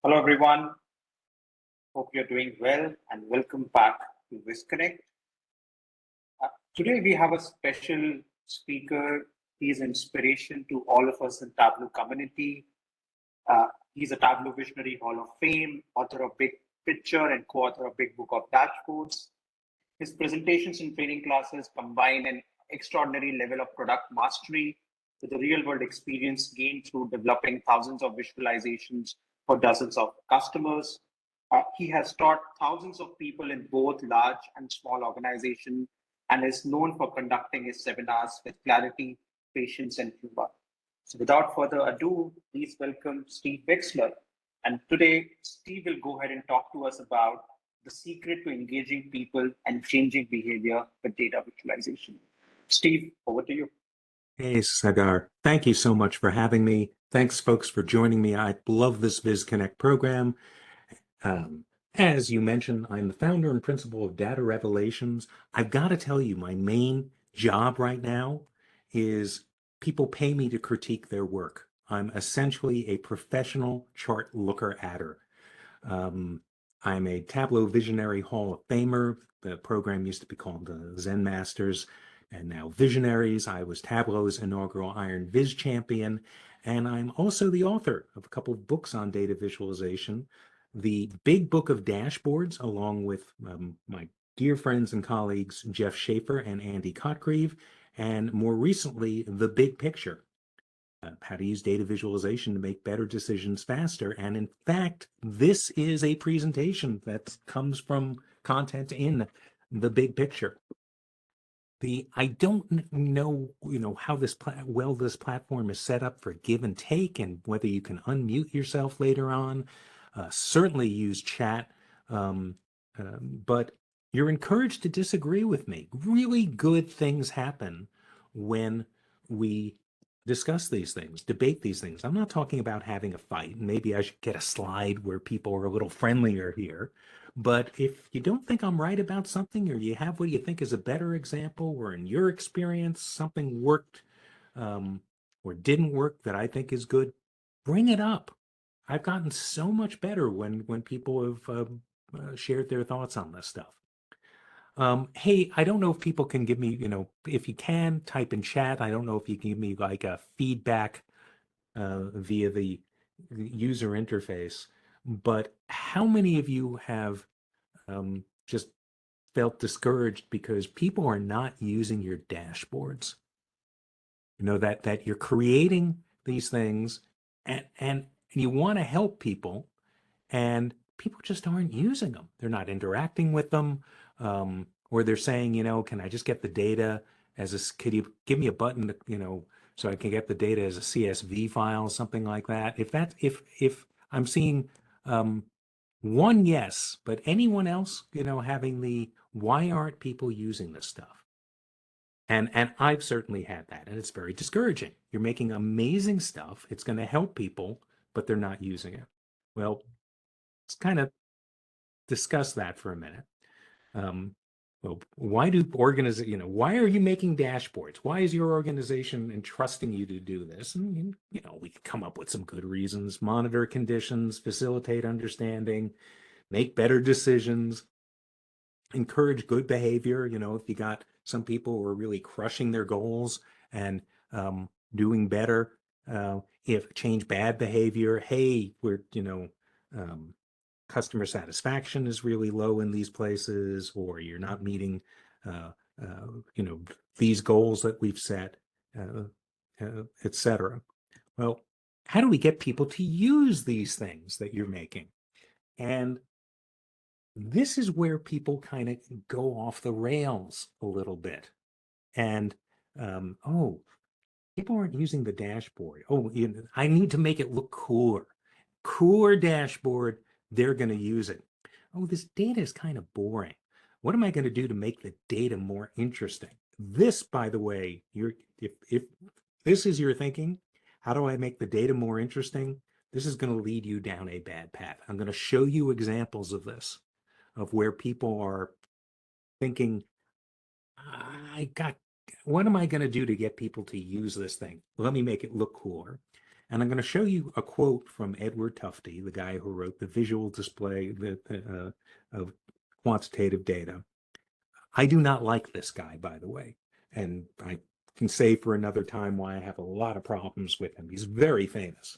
Hello, everyone. Hope you're doing well and welcome back to VizConnect. Today, we have a special speaker. He's inspiration to all of us in Tableau community. He's a Tableau Visionary Hall of Fame, author of Big Picture and co-author of Big Book of Dashboards. His presentations and training classes combine an extraordinary level of product mastery with the real-world experience gained through developing thousands of visualizations for dozens of customers. He has taught thousands of people in both large and small organizations and is known for conducting his seminars with clarity, patience, and humor. So without further ado, please welcome Steve Wexler. And today, Steve will go ahead and talk to us about the secret to engaging people and changing behavior with data visualization. Steve, over to you. Hey, Sagar. Thank you so much for having me. Thanks, folks, for joining me. I love this VizConnect program. As you mentioned, I'm the founder and principal of Data Revelations. I've got to tell you, my main job right now is people pay me to critique their work. I'm essentially a professional chart looker-adder. I'm a Tableau Visionary Hall of Famer. The program used to be called the Zen Masters and now Visionaries. I was Tableau's inaugural Iron Viz champion, and I'm also the author of a couple of books on data visualization. The Big Book of Dashboards, along with my dear friends and colleagues, Jeff Schaefer and Andy Cotgreave, and more recently, The Big Picture, how to use data visualization to make better decisions faster. And in fact, this is a presentation that comes from content in The Big Picture. I don't know, how this platform is set up for give and take, and whether you can unmute yourself later on. Certainly use chat, but you're encouraged to disagree with me. Really good things happen when we discuss these things, debate these things. I'm not talking about having a fight. Maybe I should get a slide where people are a little friendlier here. But if you don't think I'm right about something, or you have what you think is a better example, or in your experience, something worked or didn't work that I think is good, bring it up. I've gotten so much better when people have shared their thoughts on this stuff. Hey, I don't know if people can give me, if you can, type in chat. I don't know if you can give me like a feedback via the user interface, but how many of you have just felt discouraged because people are not using your dashboards? That you're creating these things and you want to help people, and people just aren't using them. They're not interacting with them, or they're saying, can I just get the data could you give me a button to, so I can get the data as a CSV file, something like that. If I'm seeing one yes, but anyone else, having why aren't people using this stuff? And I've certainly had that, and it's very discouraging. You're making amazing stuff. It's going to help people, but they're not using it. Well, let's kind of discuss that for a minute. Well, why are you making dashboards? Why is your organization entrusting you to do this? And, we can come up with some good reasons: monitor conditions, facilitate understanding, make better decisions, encourage good behavior. If you got some people who are really crushing their goals and doing better, if change bad behavior, hey, we're, customer satisfaction is really low in these places, or you're not meeting, these goals that we've set, et cetera. Well, how do we get people to use these things that you're making? And this is where people kind of go off the rails a little bit. And, people aren't using the dashboard. I need to make it look cooler. Cooler dashboard, they're going to use it. This data is kind of boring. What am I going to do to make the data more interesting? This, by the way, if this is your thinking, how do I make the data more interesting? This is going to lead you down a bad path. I'm going to show you examples of this, of where people are thinking, what am I going to do to get people to use this thing? Let me make it look cooler. And I'm going to show you a quote from Edward Tufte, the guy who wrote the visual display of quantitative data. I do not like this guy, by the way. And I can say for another time why I have a lot of problems with him. He's very famous.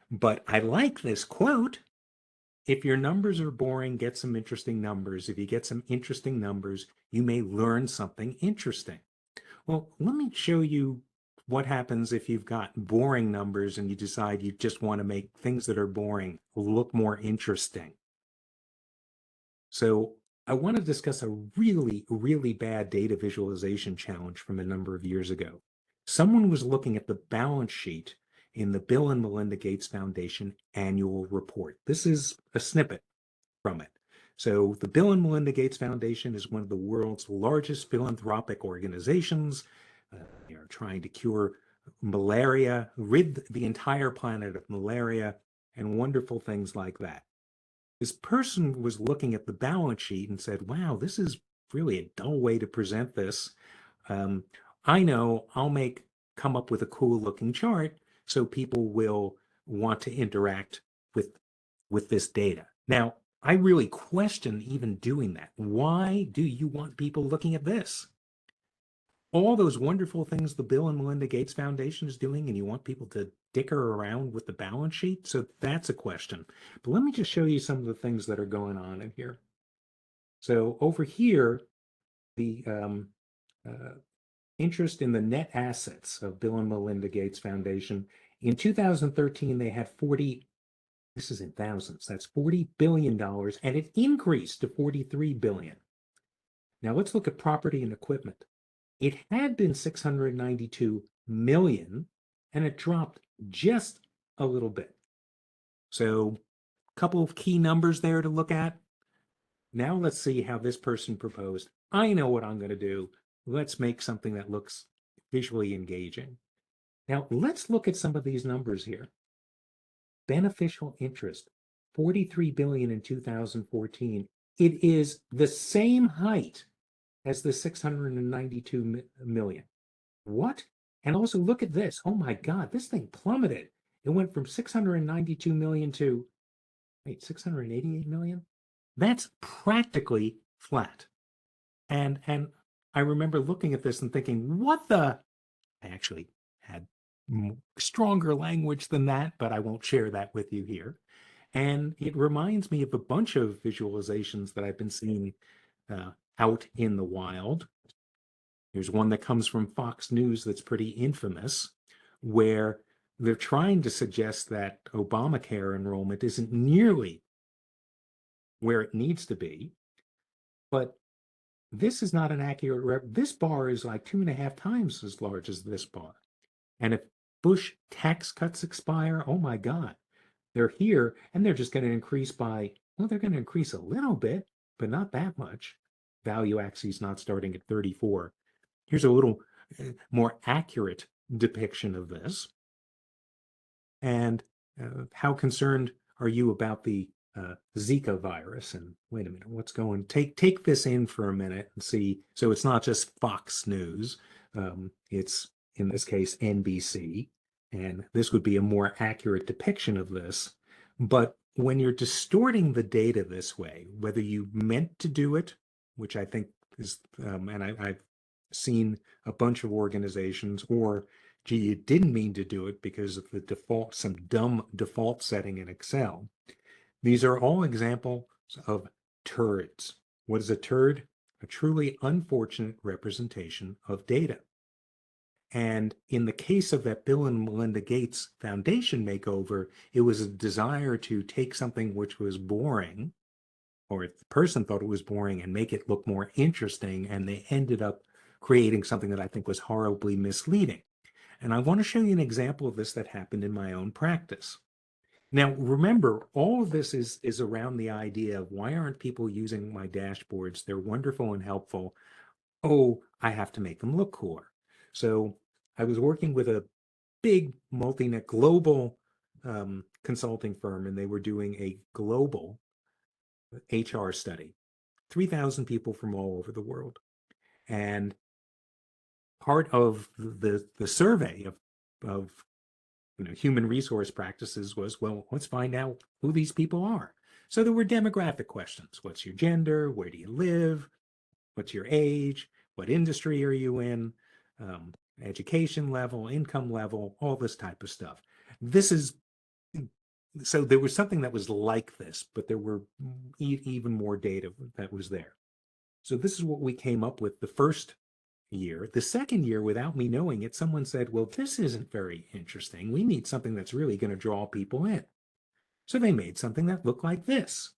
But I like this quote. If your numbers are boring, get some interesting numbers. If you get some interesting numbers, you may learn something interesting. Well, let me show you what happens if you've got boring numbers and you decide you just want to make things that are boring look more interesting. So I want to discuss a really, really bad data visualization challenge from a number of years ago. Someone was looking at the balance sheet in the Bill and Melinda Gates Foundation annual report. This is a snippet from it. So the Bill and Melinda Gates Foundation is one of the world's largest philanthropic organizations. They are trying to cure malaria, rid the entire planet of malaria, and wonderful things like that. This person was looking at the balance sheet and said, wow, this is really a dull way to present this. I know I'll come up with a cool looking chart so people will want to interact with this data. Now, I really question even doing that. Why do you want people looking at this? All those wonderful things the Bill and Melinda Gates Foundation is doing, and you want people to dicker around with the balance sheet? So that's a question. But let me just show you some of the things that are going on in here. So over here, the interest in the net assets of Bill and Melinda Gates Foundation. In 2013, they had 40, this is in thousands, that's $40 billion, and it increased to 43 billion. Now let's look at property and equipment. It had been 692 million, and it dropped just a little bit. So a couple of key numbers there to look at. Now let's see how this person proposed. I know what I'm going to do. Let's make something that looks visually engaging. Now let's look at some of these numbers here. Beneficial interest, 43 billion in 2014. It is the same height as the 692 million. What? And also look at this. Oh my God, this thing plummeted. It went from 692 million to, wait, 688 million? That's practically flat. And I remember looking at this and thinking, what the? I actually had stronger language than that, but I won't share that with you here. And it reminds me of a bunch of visualizations that I've been seeing out in the wild. There's one that comes from Fox News that's pretty infamous, where they're trying to suggest that Obamacare enrollment isn't nearly where it needs to be. But this is not an accurate this bar is like 2.5 times as large as this bar. And if Bush tax cuts expire, oh my God, they're here and they're just going to increase by, well, they're going to increase a little bit, but not that much. Value axis not starting at 34. Here's a little more accurate depiction of this. And how concerned are you about the Zika virus? And wait a minute, what's going? Take this in for a minute and see. So it's not just Fox News. It's in this case NBC, and this would be a more accurate depiction of this. But when you're distorting the data this way, whether you meant to do it, which I think is, and I've seen a bunch of organizations, or gee, you didn't mean to do it because of the default, some dumb default setting in Excel. These are all examples of turds. What is a turd? A truly unfortunate representation of data. And in the case of that Bill and Melinda Gates Foundation makeover, it was a desire to take something which was boring, or if the person thought it was boring, and make it look more interesting, and they ended up creating something that I think was horribly misleading. And I want to show you an example of this that happened in my own practice. Now, remember, all of this is around the idea of why aren't people using my dashboards? They're wonderful and helpful. Oh, I have to make them look cooler. So I was working with a big multi-net global consulting firm, and they were doing a global HR study, 3,000 people from all over the world. And part of the survey of human resource practices was, well, let's find out who these people are. So there were demographic questions. What's your gender? Where do you live? What's your age? What industry are you in? Education level, income level, all this type of stuff. So there was something that was like this, but there were even more data that was there. So this is what we came up with the first year. The second year, without me knowing it, someone said, well, this isn't very interesting. We need something that's really going to draw people in. So they made something that looked like this.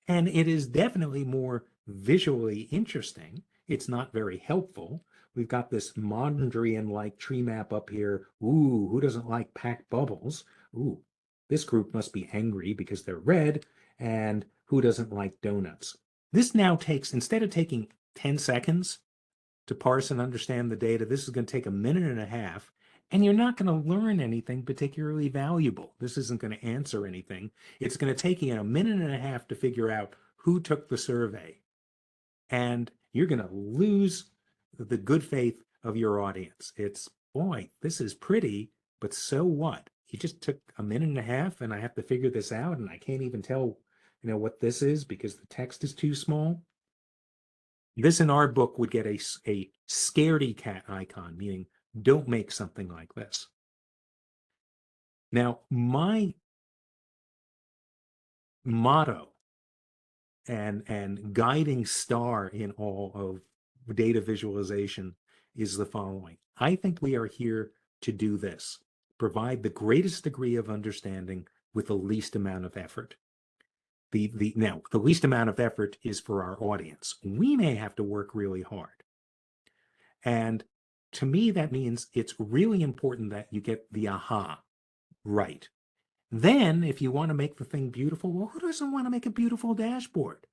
And it is definitely more visually interesting. It's not very helpful. We've got this Mondrian-like tree map up here. Ooh, who doesn't like packed bubbles? Ooh, this group must be angry because they're red. And who doesn't like donuts? This now takes, instead of taking 10 seconds to parse and understand the data, this is going to take a minute and a half. And you're not going to learn anything particularly valuable. This isn't going to answer anything. It's going to take you a minute and a half to figure out who took the survey. And you're going to lose the good faith of your audience. It's, boy, this is pretty, but so what? You just took a minute and a half and I have to figure this out and I can't even tell, what this is because the text is too small. This in our book would get a scaredy cat icon, meaning don't make something like this. Now, my motto and guiding star in all of data visualization is the following. I think we are here to do this, provide the greatest degree of understanding with the least amount of effort. Now, the least amount of effort is for our audience. We may have to work really hard. And to me, that means it's really important that you get the aha right. Then, if you want to make the thing beautiful, well, who doesn't want to make a beautiful dashboard?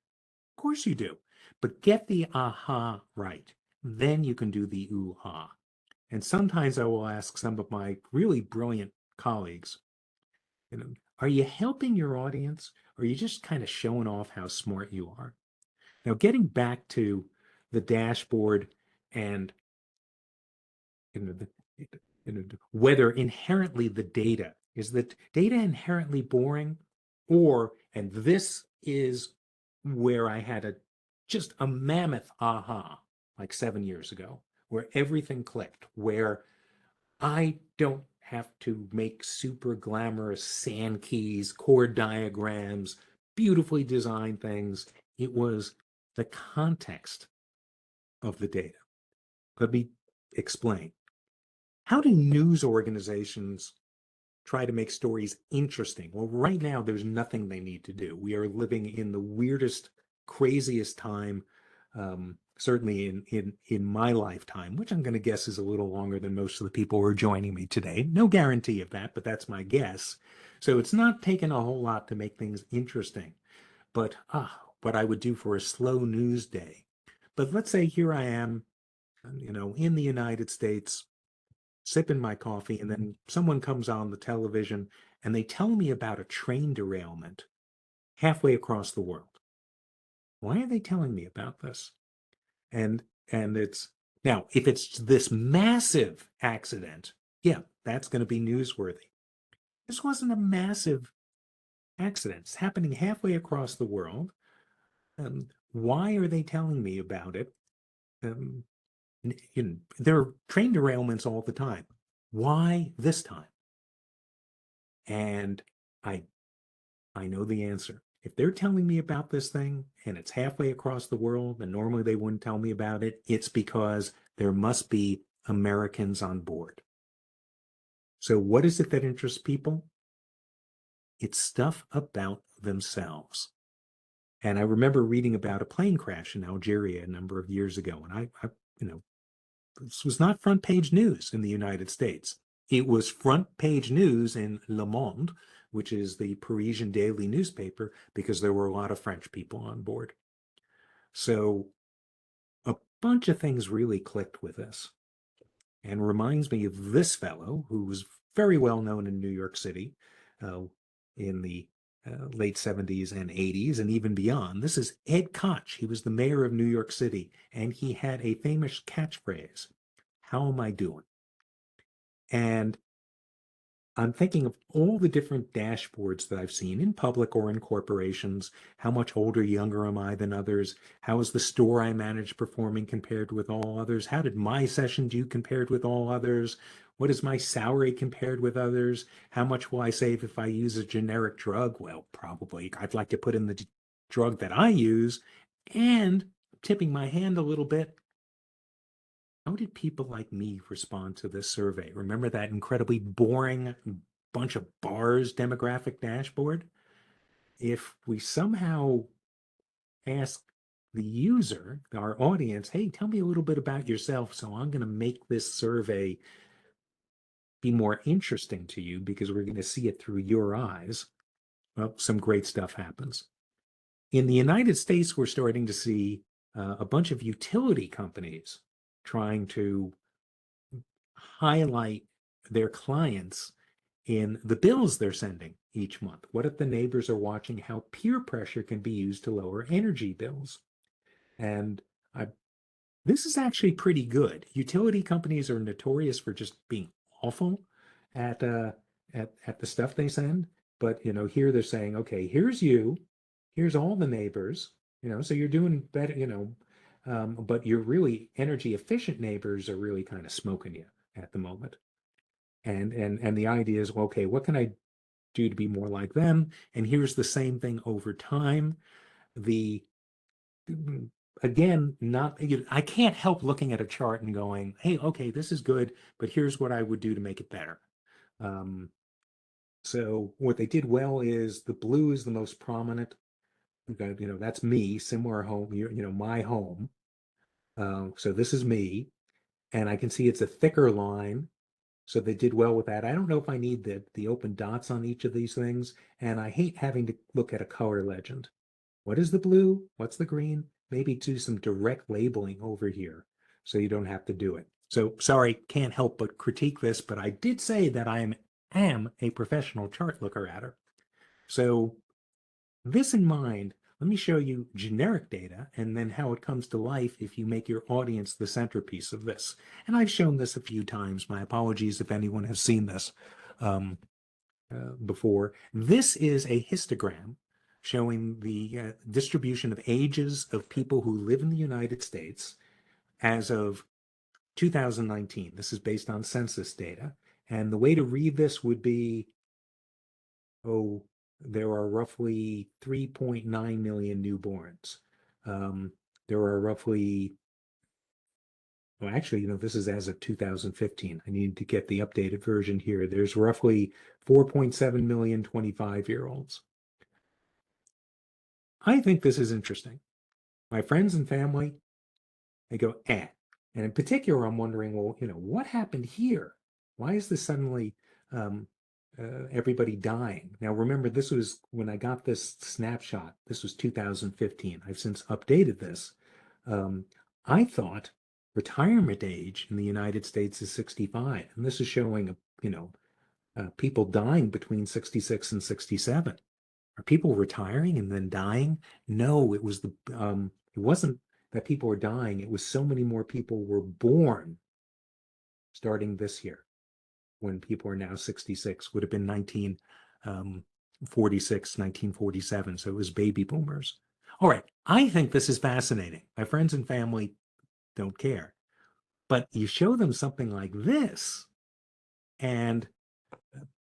Of course you do. But get the aha right. Then you can do the ooh-ah. And sometimes I will ask some of my really brilliant colleagues, are you helping your audience or are you just kind of showing off how smart you are? Now, getting back to the dashboard and whether inherently the data is that data inherently boring, or, and this is where I had just a mammoth aha like 7 years ago, where everything clicked, where I don't have to make super glamorous sand keys, chord diagrams, beautifully designed things. It was the context of the data. Let me explain. How do news organizations try to make stories interesting? Well, right now, there's nothing they need to do. We are living in the weirdest, craziest time, certainly in my lifetime, which I'm going to guess is a little longer than most of the people who are joining me today. No guarantee of that, but that's my guess. So it's not taking a whole lot to make things interesting. But what I would do for a slow news day. But let's say here I am, in the United States, sipping my coffee, and then someone comes on the television and they tell me about a train derailment halfway across the world. Why are they telling me about this? And it's now, if it's this massive accident, yeah, that's going to be newsworthy. This wasn't a massive accident. It's happening halfway across the world. Why are they telling me about it? There are train derailments all the time. Why this time? And I know the answer. If they're telling me about this thing and it's halfway across the world and normally they wouldn't tell me about it, it's because there must be Americans on board. So what is it that interests people? It's stuff about themselves. And I remember reading about a plane crash in Algeria a number of years ago. And this was not front page news in the United States. It was front page news in Le Monde, which is the Parisian daily newspaper, because there were a lot of French people on board. So a bunch of things really clicked with this, and reminds me of this fellow who was very well known in New York City in the late 70s and 80s and even beyond. This is Ed Koch. He was the mayor of New York City, and he had a famous catchphrase, "How am I doing?" And I'm thinking of all the different dashboards that I've seen in public or in corporations. How much older, younger am I than others? How is the store I manage performing compared with all others? How did my session do compared with all others? What is my salary compared with others? How much will I save if I use a generic drug? Well, probably I'd like to put in the drug that I use. And tipping my hand a little bit, how did people like me respond to this survey? Remember that incredibly boring bunch of bars demographic dashboard? If we somehow ask the user, our audience, hey, tell me a little bit about yourself, so I'm going to make this survey be more interesting to you because we're going to see it through your eyes, well, some great stuff happens. In the United States, we're starting to see a bunch of utility companies trying to highlight their clients in the bills they're sending each month. What if the neighbors are watching how peer pressure can be used to lower energy bills? And I, this is actually pretty good. Utility companies are notorious for just being awful at at the stuff they send. But here they're saying, okay, here's you, here's all the neighbors, so you're doing better, but your really energy efficient neighbors are really kind of smoking you at the moment. And the idea is, well, okay, what can I do to be more like them? And here's the same thing over time. The Again, not I can't help looking at a chart and going, hey, okay, this is good, but here's what I would do to make it better. So what they did well is the blue is the most prominent. That's me, similar home, my home. So this is me, and I can see it's a thicker line. So they did well with that. I don't know if I need the open dots on each of these things, and I hate having to look at a color legend. What is the blue? What's the green? Maybe do some direct labeling over here so you don't have to do it. So sorry, can't help but critique this, but I did say that I am a professional chart looker at her. So this in mind, let me show you generic data and then how it comes to life if you make your audience the centerpiece of this. And I've shown this a few times. My apologies if anyone has seen this before. This is a histogram showing the distribution of ages of people who live in the United States as of 2019. This is based on census data. And the way to read this would be, there are roughly 3.9 million newborns. There are roughly, well, actually, this is as of 2015. I need to get the updated version here. There's roughly 4.7 million 25-year-olds. I think this is interesting. My friends and family, they go, eh. And in particular, I'm wondering, well, what happened here? Why is this suddenly everybody dying? Now, remember, this was when I got this snapshot. This was 2015. I've since updated this. I thought retirement age in the United States is 65, and this is showing, people dying between 66 and 67. Are people retiring and then dying? No, it wasn't that people were dying. It was so many more people were born starting this year when people are now 66, would have been 1946, 1947. So it was baby boomers. All right. I think this is fascinating. My friends and family don't care. But you show them something like this, and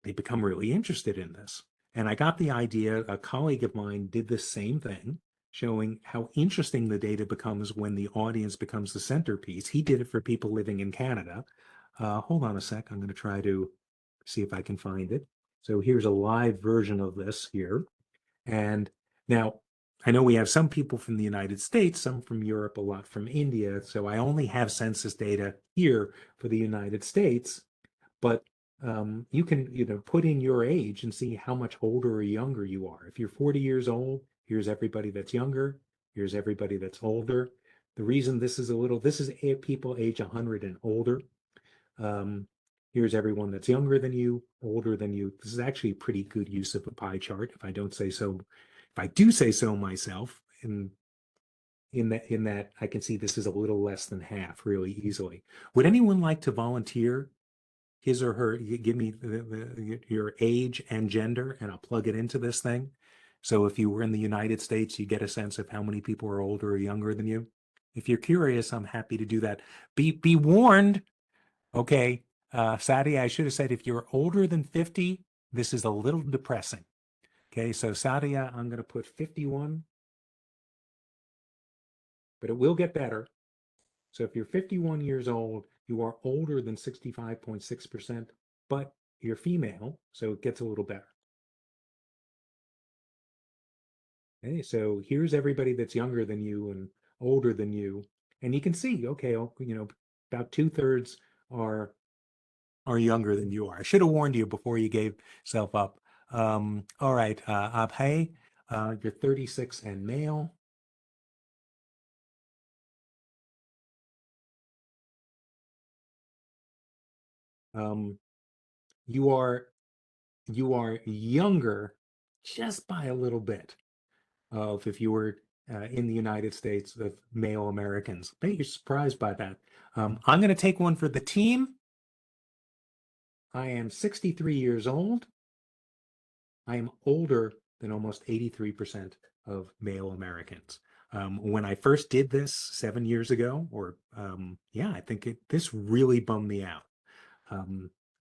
they become really interested in this. And I got the idea, a colleague of mine did the same thing, showing how interesting the data becomes when the audience becomes the centerpiece. He did it for people living in Canada. Hold on a sec. I'm going to try to see if I can find it. So here's a live version of this here. And now I know we have some people from the United States, some from Europe, a lot from India. So I only have census data here for the United States, but you can put in your age and see how much older or younger you are. If you're 40 years old, here's everybody that's younger. Here's everybody that's older. The reason this is people age 100 and older. Here's everyone that's younger than you, older than you. This is actually a pretty good use of a pie chart, if I don't say so. If I do say so myself, in that I can see this is a little less than half really easily. Would anyone like to volunteer his or her, give me your age and gender, and I'll plug it into this thing. So if you were in the United States, you get a sense of how many people are older or younger than you. If you're curious, I'm happy to do that. Be warned. Okay, Sadia, I should have said if you're older than 50, this is a little depressing. Okay, so Sadia, I'm going to put 51, but it will get better. So if you're 51 years old, you are older than 65.6%, but you're female, so it gets a little better. Okay, so here's everybody that's younger than you and older than you, and you can see, okay, about 2/3 are younger than you are. I should have warned you before you gave yourself up. All right, Abhay, you're 36 and male. You are younger just by a little bit of if you were in the United States of male Americans. I bet you're surprised by that. I'm going to take one for the team. I am 63 years old. I am older than almost 83% of male Americans. When I first did this 7 years ago, or yeah, I think this really bummed me out.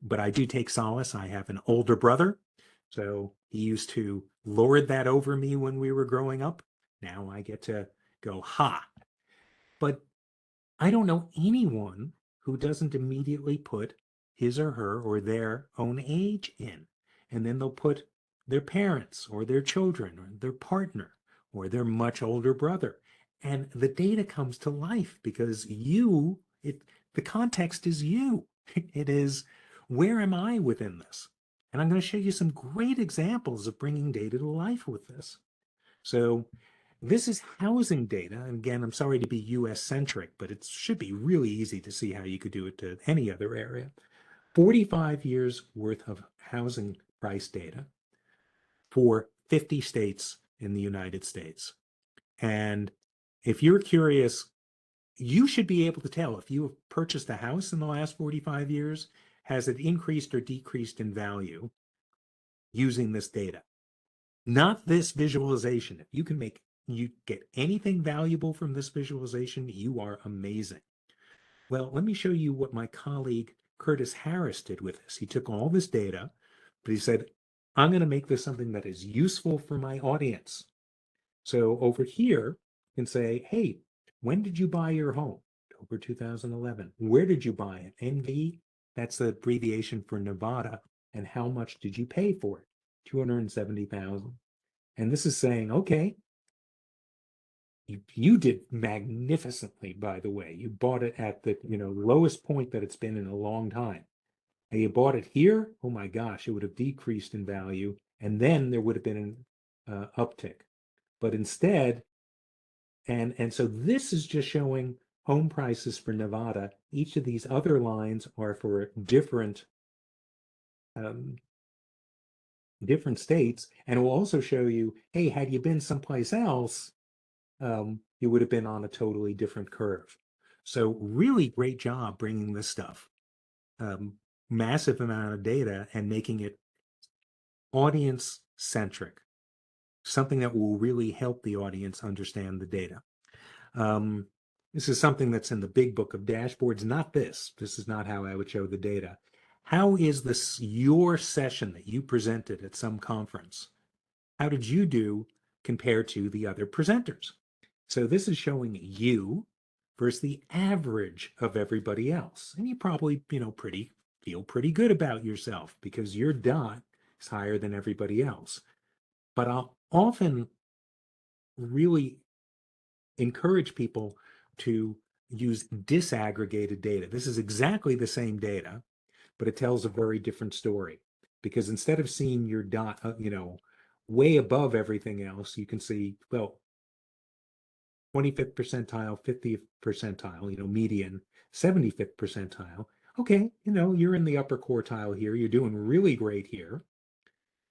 But I do take solace. I have an older brother, so he used to lord that over me when we were growing up. Now I get to go, ha. But I don't know anyone who doesn't immediately put his or her or their own age in. And then they'll put their parents or their children or their partner or their much older brother. And the data comes to life because the context is you. It is, where am I within this? And I'm going to show you some great examples of bringing data to life with this. So this is housing data. And again, I'm sorry to be US centric, but it should be really easy to see how you could do it to any other area. 45 years worth of housing price data for 50 states in the United States. And if you're curious, you should be able to tell if you have purchased a house in the last 45 years, has it increased or decreased in value using this data? Not this visualization. If you get anything valuable from this visualization, you are amazing. Well, let me show you what my colleague Curtis Harris did with this. He took all this data, but he said, I'm going to make this something that is useful for my audience. So over here, you can say, hey, when did you buy your home? October 2011. Where did you buy it? NV, that's the abbreviation for Nevada. And how much did you pay for it? 270,000. And this is saying, okay, you did magnificently, by the way. You bought it at the lowest point that it's been in a long time. And you bought it here, oh my gosh, it would have decreased in value, and then there would have been an uptick. But instead, and so this is just showing home prices for Nevada. Each of these other lines are for different different states, and it will also show you, hey, had you been someplace else, you would have been on a totally different curve. So really great job bringing this stuff, massive amount of data, and making it audience centric, something that will really help the audience understand the data. This is something that's in the big book of dashboards, not this. This is not how I would show the data. How is this your session that you presented at some conference? How did you do compared to the other presenters? So this is showing you versus the average of everybody else. And you probably, feel pretty good about yourself because your dot is higher than everybody else. But I'll often really encourage people to use disaggregated data. This is exactly the same data, but it tells a very different story because instead of seeing your dot, way above everything else, you can see, well, 25th percentile, 50th percentile, median, 75th percentile. Okay, you're in the upper quartile here. You're doing really great here.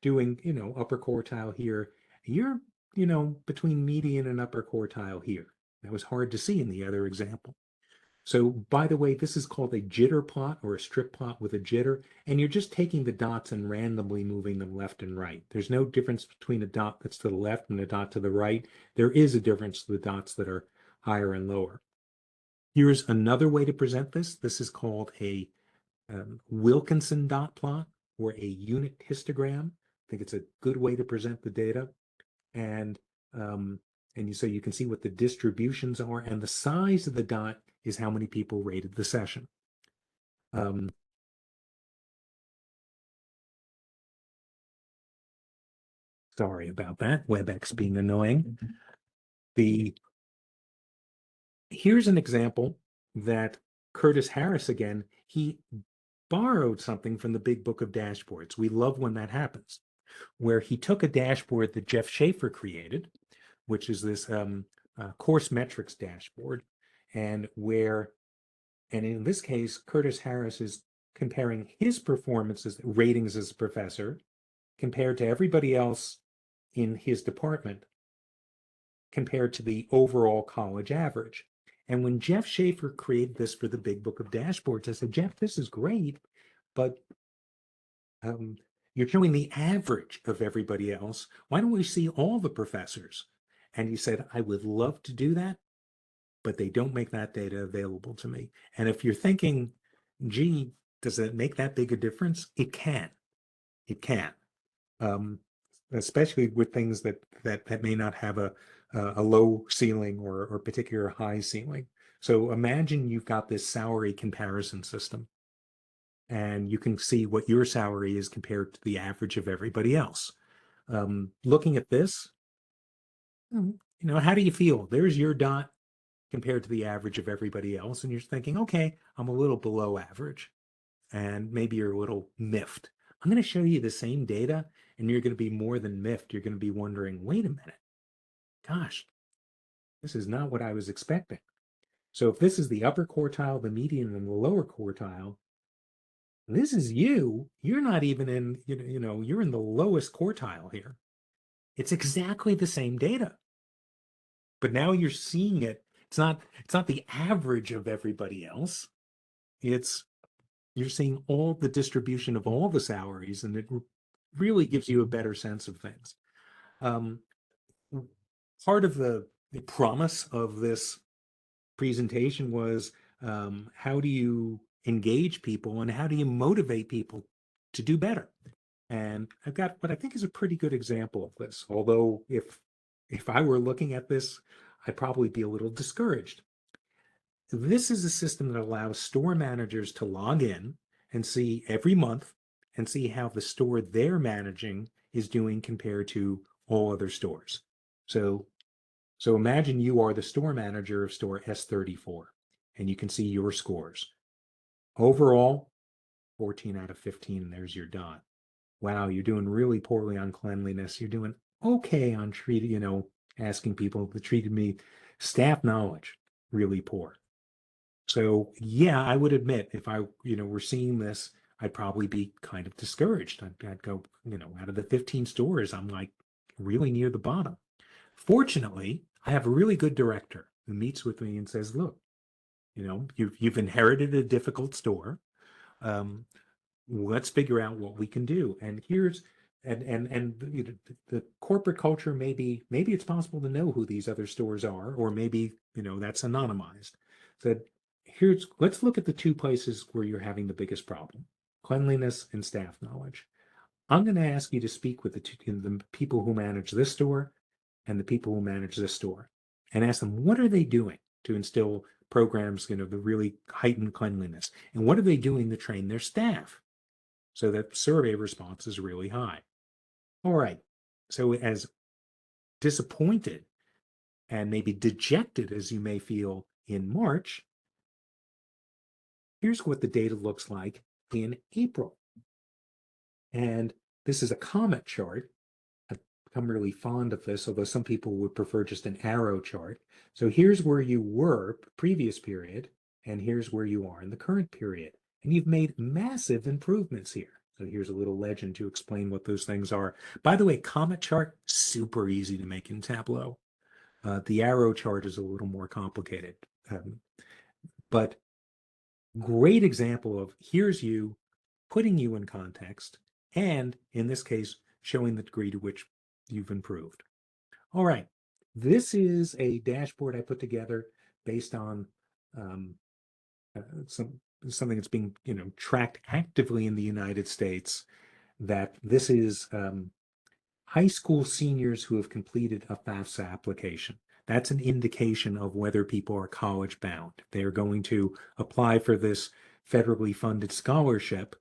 Doing, upper quartile here. You're, between median and upper quartile here. That was hard to see in the other example. So by the way, this is called a jitter plot or a strip plot with a jitter, and you're just taking the dots and randomly moving them left and right. There's no difference between a dot that's to the left and a dot to the right. There is a difference to the dots that are higher and lower. Here's another way to present this. This is called a Wilkinson dot plot or a unit histogram. I think it's a good way to present the data. And so you can see what the distributions are, and the size of the dot is how many people rated the session. Sorry about that, WebEx being annoying. Here's an example that Curtis Harris, again, he borrowed something from the Big Book of Dashboards. We love when that happens, where he took a dashboard that Jeff Schaefer created, which is this course metrics dashboard, and in this case, Curtis Harris is comparing his performances, ratings as a professor, compared to everybody else in his department, compared to the overall college average. And when Jeff Schaefer created this for the Big Book of Dashboards, I said, Jeff, this is great, but you're showing the average of everybody else. Why don't we see all the professors? And he said, I would love to do that, but they don't make that data available to me. And if you're thinking, gee, does it make that big a difference? It can. It can. Especially with things that may not have a low ceiling or particular high ceiling. So imagine you've got this salary comparison system, and you can see what your salary is compared to the average of everybody else. Looking at this, how do you feel? There's your dot compared to the average of everybody else, and you're thinking, okay, I'm a little below average, and maybe you're a little miffed. I'm going to show you the same data, and you're going to be more than miffed. You're going to be wondering, wait a minute, gosh, this is not what I was expecting. So if this is the upper quartile, the median, and the lower quartile, this is you. You're not even in, you're in the lowest quartile here. It's exactly the same data. But now you're seeing it. It's not the average of everybody else. You're seeing all the distribution of all the salaries, and it really gives you a better sense of things. Part of the promise of this presentation was how do you engage people and how do you motivate people to do better? And I've got what I think is a pretty good example of this, although if I were looking at this, I'd probably be a little discouraged. This is a system that allows store managers to log in and see every month and see how the store they're managing is doing compared to all other stores. So imagine you are the store manager of store S34, and you can see your scores. Overall, 14 out of 15, there's your dot. Wow, you're doing really poorly on cleanliness. You're doing okay on asking people to treat me. Staff knowledge, really poor. So yeah, I would admit if I, were seeing this, I'd probably be kind of discouraged. I'd go, out of the 15 stores, I'm like really near the bottom. Fortunately, I have a really good director who meets with me and says, look, you've inherited a difficult store. Let's figure out what we can do. And here's the corporate culture, maybe it's possible to know who these other stores are, or maybe that's anonymized. So let's look at the two places where you're having the biggest problem: cleanliness and staff knowledge. I'm going to ask you to speak with the people who manage this store and the people who manage this store, and ask them, what are they doing to instill programs, the really heightened cleanliness, and what are they doing to train their staff so that survey response is really high? All right. So as disappointed and maybe dejected as you may feel in March, here's what the data looks like in April. And this is a Comet chart. I've become really fond of this, although some people would prefer just an arrow chart. So here's where you were previous period, and here's where you are in the current period. And you've made massive improvements here. So here's a little legend to explain what those things are. By the way, Comet chart, super easy to make in Tableau. The arrow chart is a little more complicated. But great example of here's you, putting you in context, and in this case, showing the degree to which you've improved. All right, this is a dashboard I put together based on something that's being tracked actively in the United States. That this is high school seniors who have completed a FAFSA application. That's an indication of whether people are college bound. They are going to apply for this federally funded scholarship.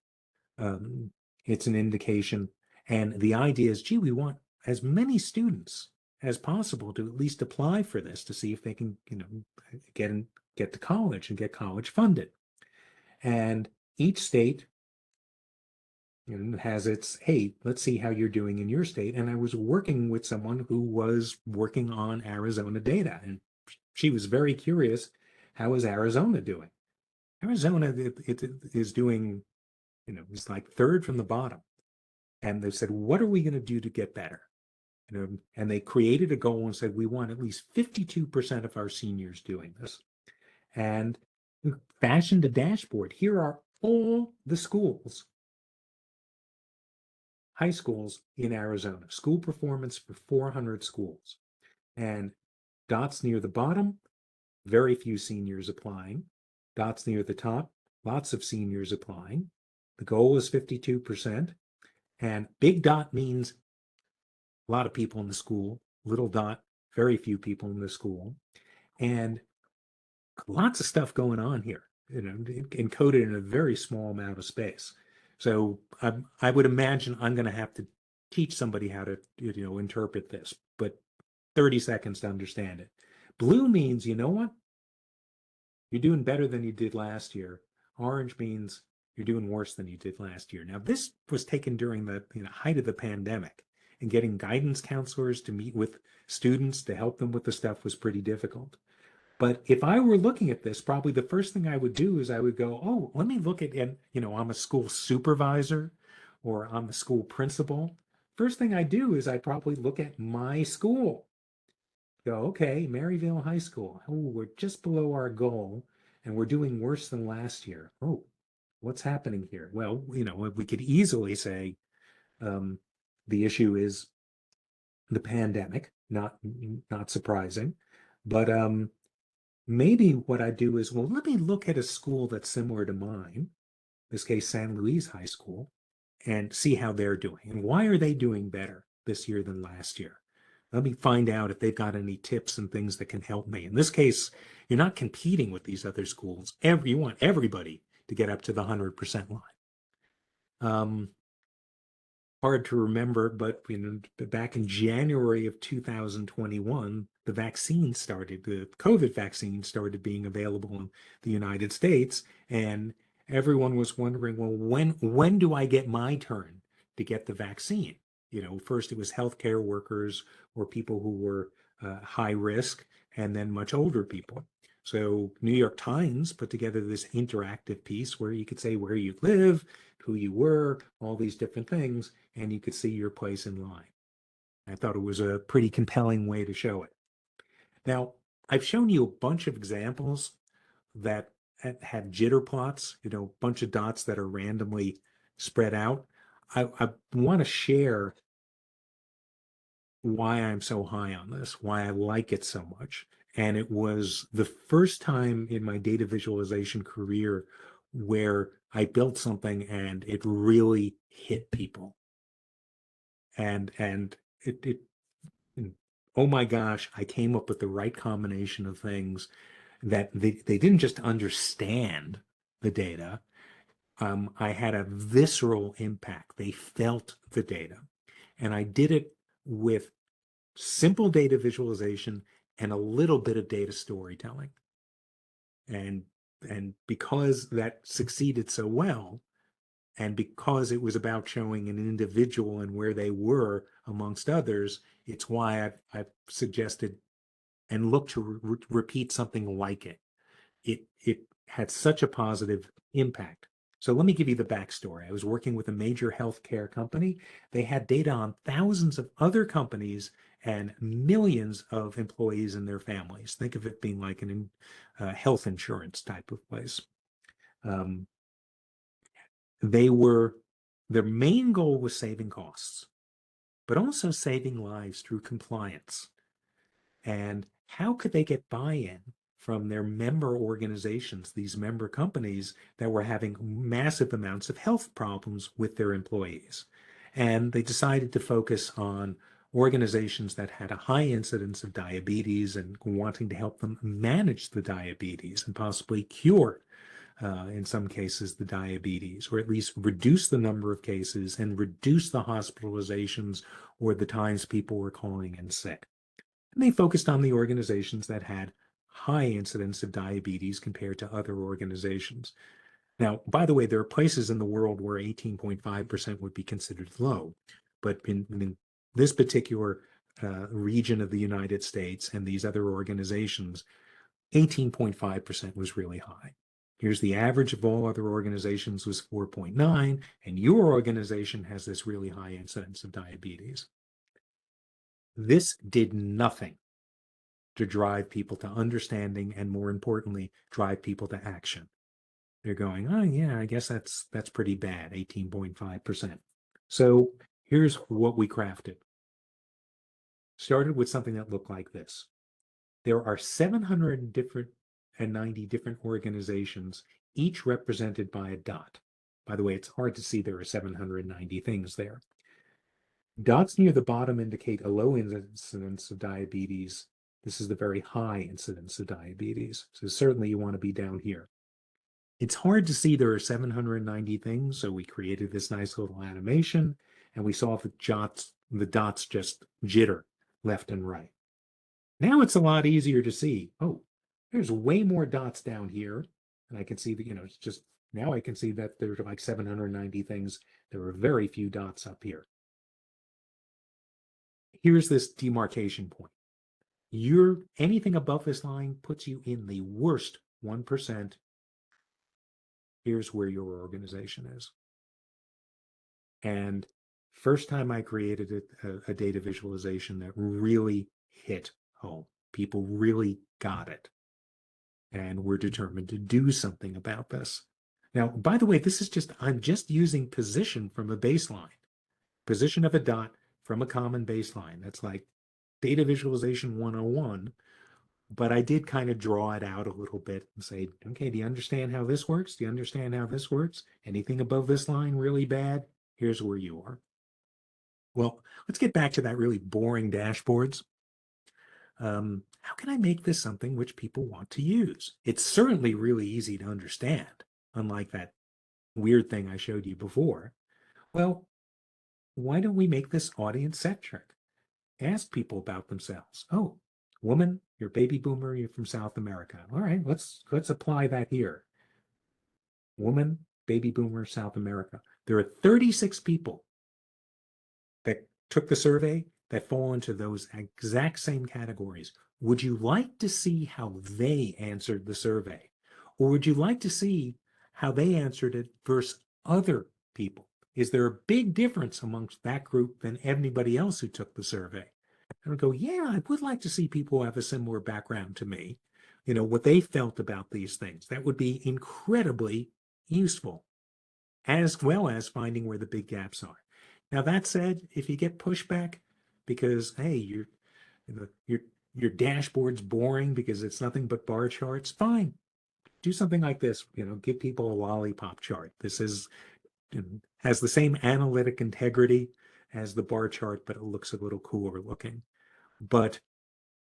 It's an indication. And the idea is, gee, we want as many students as possible to at least apply for this to see if they can, get to college and get college funded. And each state has its, hey, let's see how you're doing in your state. And I was working with someone who was working on Arizona data, and she was very curious, how is Arizona doing? Arizona it is doing, it's like third from the bottom. And they said, what are we going to do to get better? And they created a goal and said, we want at least 52% of our seniors doing this. And fashioned a dashboard. Here are all the schools, high schools in Arizona, school performance for 400 schools. And dots near the bottom, very few seniors applying. Dots near the top, lots of seniors applying. The goal is 52%. And big dot means a lot of people in the school. Little dot, very few people in the school. And lots of stuff going on here, encoded in a very small amount of space. So I would imagine I'm going to have to teach somebody how to, interpret this, but 30 seconds to understand it. Blue means, you know what? You're doing better than you did last year. Orange means you're doing worse than you did last year. Now, this was taken during the height of the pandemic, and getting guidance counselors to meet with students to help them with the stuff was pretty difficult. But if I were looking at this, probably the first thing I would do is I would go, oh, let me look at, and I'm a school supervisor or I'm a school principal. First thing I do is I probably look at my school. Go, okay, Maryville High School. Oh, we're just below our goal and we're doing worse than last year. Oh, what's happening here? Well, we could easily say the issue is the pandemic, not surprising, but maybe what I do is, well, let me look at a school that's similar to mine, in this case, San Luis High School, and see how they're doing. And why are they doing better this year than last year? Let me find out if they've got any tips and things that can help me. In this case, you're not competing with these other schools. You want everybody to get up to the 100% line. Hard to remember, but back in January of 2021, the COVID vaccine started being available in the United States, and everyone was wondering, well, when do I get my turn to get the vaccine? First it was healthcare workers or people who were high risk, and then much older people. So New York Times put together this interactive piece where you could say where you live, who you were, all these different things, and you could see your place in line. I thought it was a pretty compelling way to show it. Now, I've shown you a bunch of examples that have jitter plots, a bunch of dots that are randomly spread out. I want to share why I'm so high on this, why I like it so much. And it was the first time in my data visualization career where I built something and it really hit people. And it oh my gosh, I came up with the right combination of things that they didn't just understand the data. I had a visceral impact. They felt the data. And I did it with simple data visualization and a little bit of data storytelling. And because that succeeded so well, and because it was about showing an individual and where they were amongst others, it's why I've suggested and looked to repeat something like it. It had such a positive impact. So let me give you the backstory. I was working with a major healthcare company. They had data on thousands of other companies and millions of employees and their families. Think of it being like an health insurance type of place. Um, their main goal was saving costs, but also saving lives through compliance. And how could they get buy-in from their member organizations, these member companies that were having massive amounts of health problems with their employees? And they decided to focus on organizations that had a high incidence of diabetes and wanting to help them manage the diabetes and possibly cure, in some cases, the diabetes, or at least reduce the number of cases and reduce the hospitalizations or the times people were calling in sick. And they focused on the organizations that had high incidence of diabetes compared to other organizations. Now, by the way, there are places in the world where 18.5% would be considered low, but in this particular region of the United States and these other organizations, 18.5% was really high. Here's the average of all other organizations was 4.9, and your organization has this really high incidence of diabetes. This did nothing to drive people to understanding and, more importantly, drive people to action. They're going, oh yeah, I guess that's pretty bad, 18.5%. So here's what we crafted. Started with something that looked like this. There are 790 different organizations, each represented by a dot. By the way, it's hard to see there are 790 things there. Dots near the bottom indicate a low incidence of diabetes. This is the very high incidence of diabetes. So certainly you want to be down here. It's hard to see there are 790 things, so we created this nice little animation, and we saw the dots just jitter left and right. Now it's a lot easier to see. Oh, there's way more dots down here, and I can see that, it's just, now I can see that there's like 790 things. There are very few dots up here. Here's this demarcation point. Anything above this line puts you in the worst 1%. Here's where your organization is. And first time I created a data visualization that really hit home. People really got it. And we're determined to do something about this. Now, by the way, I'm just using position from a baseline. Position of a dot from a common baseline. That's like data visualization 101. But I did kind of draw it out a little bit and say, okay, do you understand how this works? Do you understand how this works? Anything above this line really bad? Here's where you are. Well, let's get back to that really boring dashboards. How can I make this something which people want to use? It's certainly really easy to understand, unlike that weird thing I showed you before. Well, why don't we make this audience-centric? Ask people about themselves. Oh, woman, you're a baby boomer, you're from South America. All right, let's apply that here. Woman, baby boomer, South America. There are 36 people that took the survey that fall into those exact same categories. Would you like to see how they answered the survey? Or would you like to see how they answered it versus other people? Is there a big difference amongst that group than anybody else who took the survey? And I go, yeah, I would like to see people who have a similar background to me, what they felt about these things. That would be incredibly useful, as well as finding where the big gaps are. Now, that said, if you get pushback because, hey, your dashboard's boring because it's nothing but bar charts, fine. Do something like this, give people a lollipop chart. This has the same analytic integrity as the bar chart, but it looks a little cooler looking. But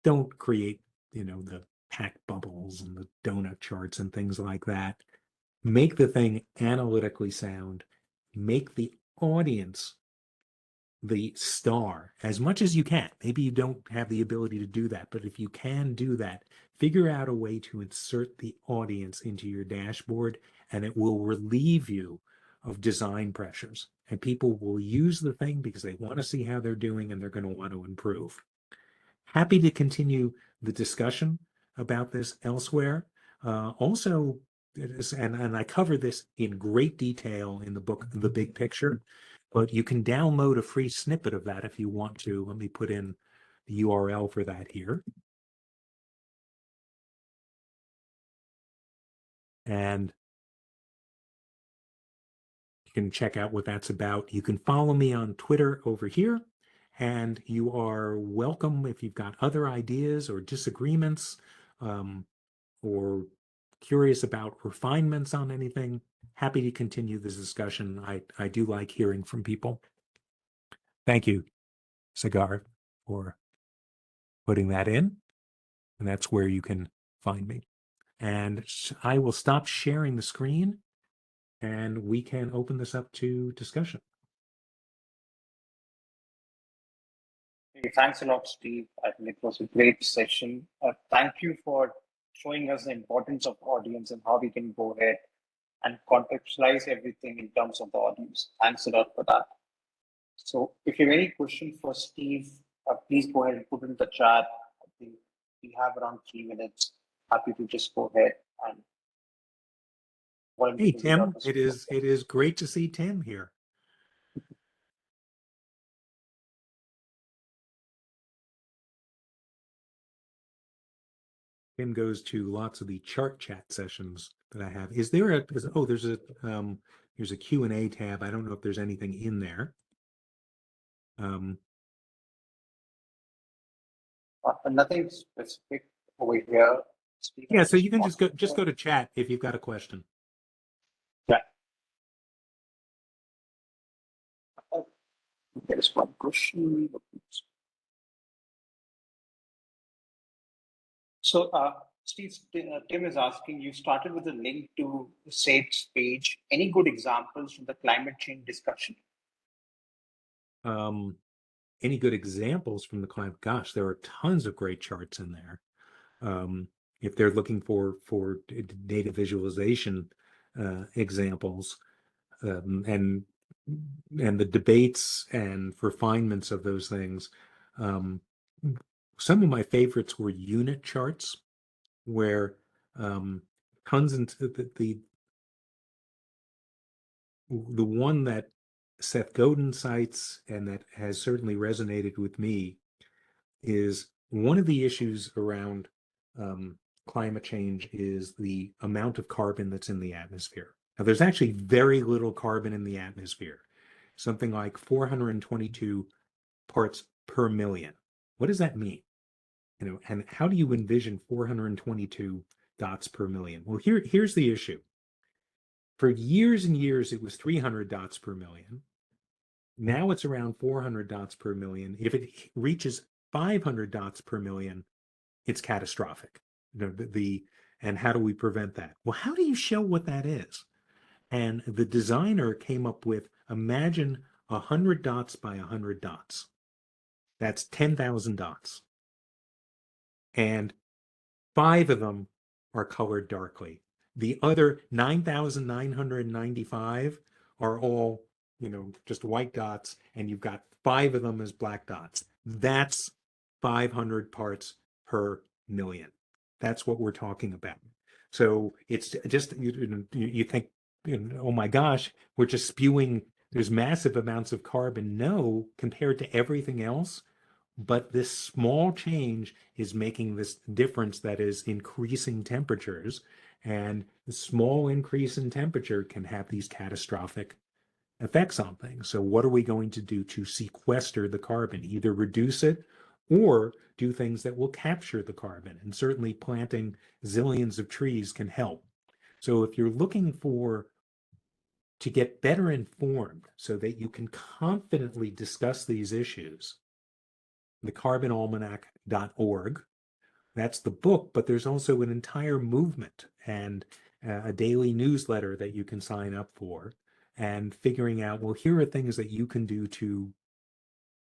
don't create, the pack bubbles and the donut charts and things like that. Make the thing analytically sound. Make the audience the star as much as you can. Maybe you don't have the ability to do that, but if you can do that, figure out a way to insert the audience into your dashboard, and it will relieve you of design pressures. And people will use the thing because they want to see how they're doing and they're going to want to improve. Happy to continue the discussion about this elsewhere. Also, and I cover this in great detail in the book, The Big Picture, but you can download a free snippet of that if you want to. Let me put in the URL for that here. And you can check out what that's about. You can follow me on Twitter over here, and you are welcome if you've got other ideas or disagreements, or curious about refinements on anything. Happy to continue this discussion. I do like hearing from people. Thank you, Sagar, for putting that in. And that's where you can find me. And I will stop sharing the screen and we can open this up to discussion. Hey, thanks a lot, Steve. I think it was a great session. Thank you for showing us the importance of audience and how we can go ahead and contextualize everything in terms of the audience. Thanks a lot for that. So if you have any questions for Steve, please go ahead and put in the chat. I think we have around 3 minutes. Happy to just go ahead and Hey, Tim, it is great to see Tim here. Tim goes to lots of the chart chat sessions that I have. Is there a, oh, there's a Q&A tab. I don't know if there's anything in there. Nothing specific over here. Steve, yeah, so you can just go to chat if you've got a question. Yeah. There's one question. So, Steve, Tim is asking, you started with a link to SAID's page. Any good examples from the climate change discussion? Any good examples from the climate? Gosh, there are tons of great charts in there. If they're looking for data visualization examples, and the debates and refinements of those things, some of my favorites were unit charts, where tons into the one that Seth Godin cites and that has certainly resonated with me is one of the issues around climate change is the amount of carbon that's in the atmosphere. Now, there's actually very little carbon in the atmosphere, something like 422 parts per million. What does that mean? You know, and how do you envision 422 dots per million? Well, here's the issue. For years and years, it was 300 dots per million. Now it's around 400 dots per million. If it reaches 500 dots per million, it's catastrophic. You know, and how do we prevent that? Well, how do you show what that is? And the designer came up with, imagine 100 dots by 100 dots. That's 10,000 dots. And 5 of them are colored darkly. The other 9,995 are all, you know, just white dots, and you've got 5 of them as black dots. That's 500 parts per million. That's what we're talking about. So it's just, you think, you know, oh my gosh, we're just spewing, there's massive amounts of carbon. No, compared to everything else, but this small change is making this difference that is increasing temperatures, and the small increase in temperature can have these catastrophic effects on things. So what are we going to do to sequester the carbon? Either reduce it or do things that will capture the carbon. And certainly planting zillions of trees can help. So if you're looking to get better informed so that you can confidently discuss these issues, thecarbonalmanac.org. That's the book, but there's also an entire movement and a daily newsletter that you can sign up for, and figuring out, well, here are things that you can do to,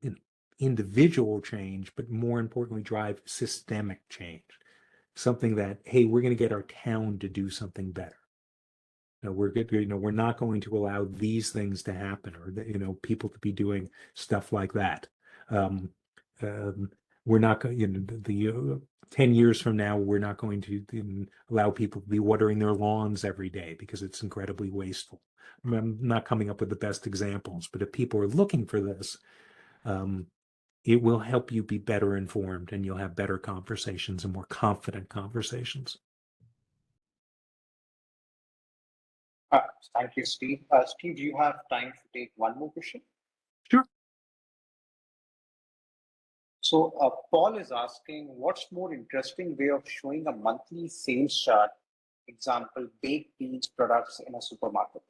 you know, individual change, but more importantly, drive systemic change. Something that, hey, we're going to get our town to do something better. You know, we're not going to allow these things to happen, or, you know, people to be doing stuff like that. We're not going, you know, 10 years from now, we're not going to allow people to be watering their lawns every day because it's incredibly wasteful. I'm not coming up with the best examples, but if people are looking for this, it will help you be better informed, and you'll have better conversations and more confident conversations. Thank you, Steve. Steve, do you have time to take one more question? Sure. So Paul is asking, what's more interesting way of showing a monthly sales chart? Example, baked beans products in a supermarket.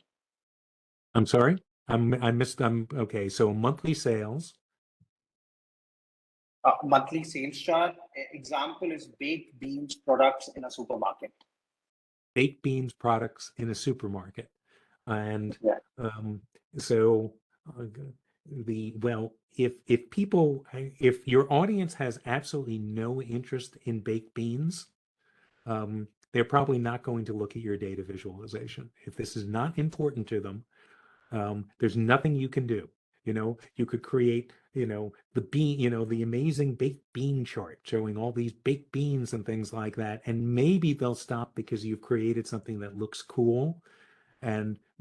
I'm sorry. I missed. Okay. So monthly sales. Monthly sales chart. Example is baked beans products in a supermarket. Baked beans products in a supermarket. And Yeah. so if your audience has absolutely no interest in baked beans, they're probably not going to look at your data visualization. If this is not important to them, there's nothing you can do. You could create, the amazing baked bean chart showing all these baked beans and things like that. And maybe they'll stop because you've created something that looks cool.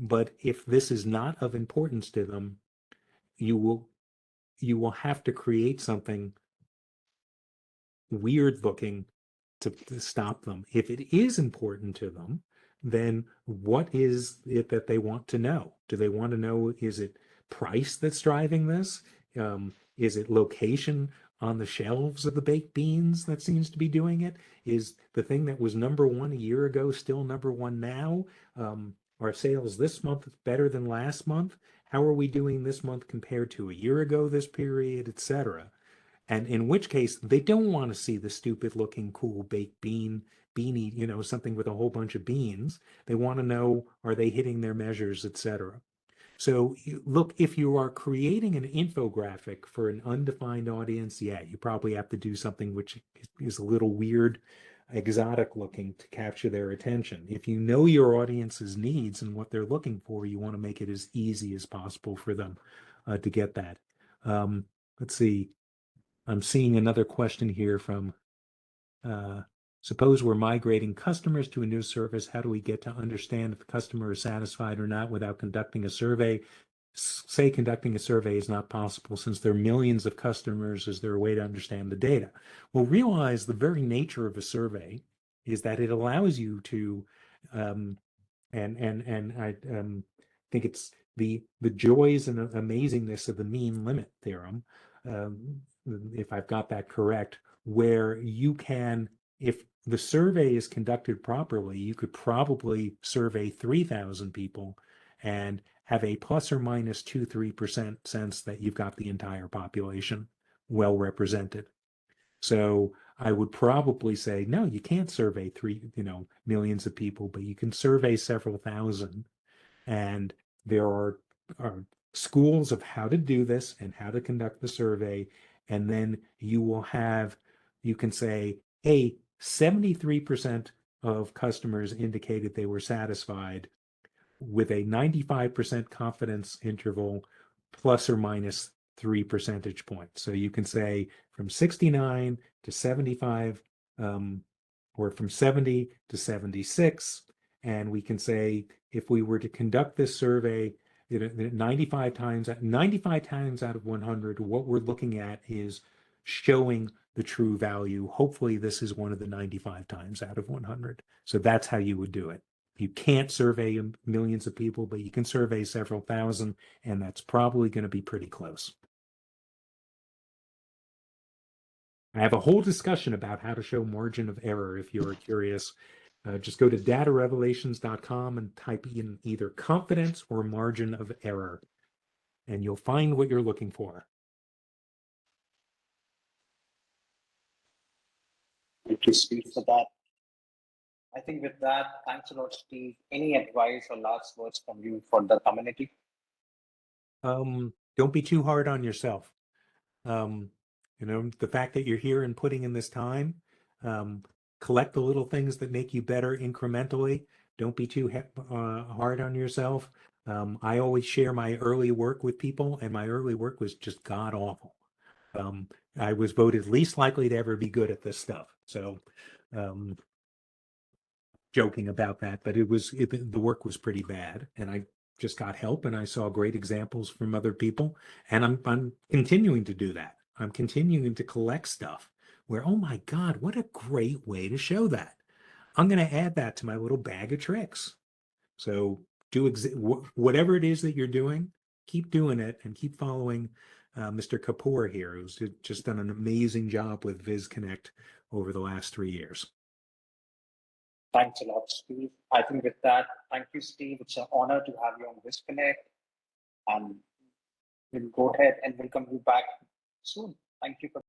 But if this is not of importance to them, you will have to create something weird looking to stop them. If it is important to them, then what is it that they want to know? Do they want to know, is it price that's driving this? Is it location on the shelves of the baked beans that seems to be doing it? Is the thing that was number one a year ago still number one now? Are sales this month better than last month? How are we doing this month compared to a year ago, this period, etc.? And in which case, they don't want to see the stupid looking cool baked beanie, something with a whole bunch of beans. They want to know, are they hitting their measures, etc. So look, if you are creating an infographic for an undefined audience, yeah, you probably have to do something which is a little weird, exotic looking to capture their attention. If you know your audience's needs and what they're looking for, you want to make it as easy as possible for them to get that. Let's see. I'm seeing another question here from, suppose we're migrating customers to a new service. How do we get to understand if the customer is satisfied or not without conducting a survey? Say conducting a survey is not possible since there are millions of customers. Is there a way to understand the data? Well, realize the very nature of a survey is that it allows you to, and I think it's the joys and amazingness of the mean limit theorem, if I've got that correct, where you can, if the survey is conducted properly, you could probably survey 3,000 people and have a plus or minus 2-3% sense that you've got the entire population well represented. So I would probably say, no, you can't survey millions of people, but you can survey several thousand. And there are schools of how to do this and how to conduct the survey. And then you can say, hey, 73% of customers indicated they were satisfied with a 95% confidence interval plus or minus 3 percentage points. So you can say from 69 to 75, or from 70 to 76. And we can say, if we were to conduct this survey, 95 times out of 100, what we're looking at is showing the true value. Hopefully this is one of the 95 times out of 100. So that's how you would do it. You can't survey millions of people, but you can survey several thousand, and that's probably going to be pretty close. I have a whole discussion about how to show margin of error if you're curious. Just go to datarevelations.com and type in either confidence or margin of error, and you'll find what you're looking for. Thank you, Steve, for that. I think with that, thanks a lot, Steve. Any advice or last words from you for the community? Don't be too hard on yourself. The fact that you're here and putting in this time, collect the little things that make you better incrementally. Don't be too hard on yourself. I always share my early work with people, and my early work was just god awful. I was voted least likely to ever be good at this stuff. So, joking about that, but the work was pretty bad, and I just got help, and I saw great examples from other people, and I'm continuing to do that. I'm continuing to collect stuff where, oh my God, what a great way to show that. I'm going to add that to my little bag of tricks. So do whatever it is that you're doing, keep doing it and keep following Mr. Kapoor here, who's just done an amazing job with VizConnect over the last 3 years. Thanks a lot, Steve. I think with that, thank you, Steve. It's an honor to have you on VizConnect. And we'll go ahead and welcome you back soon. Thank you for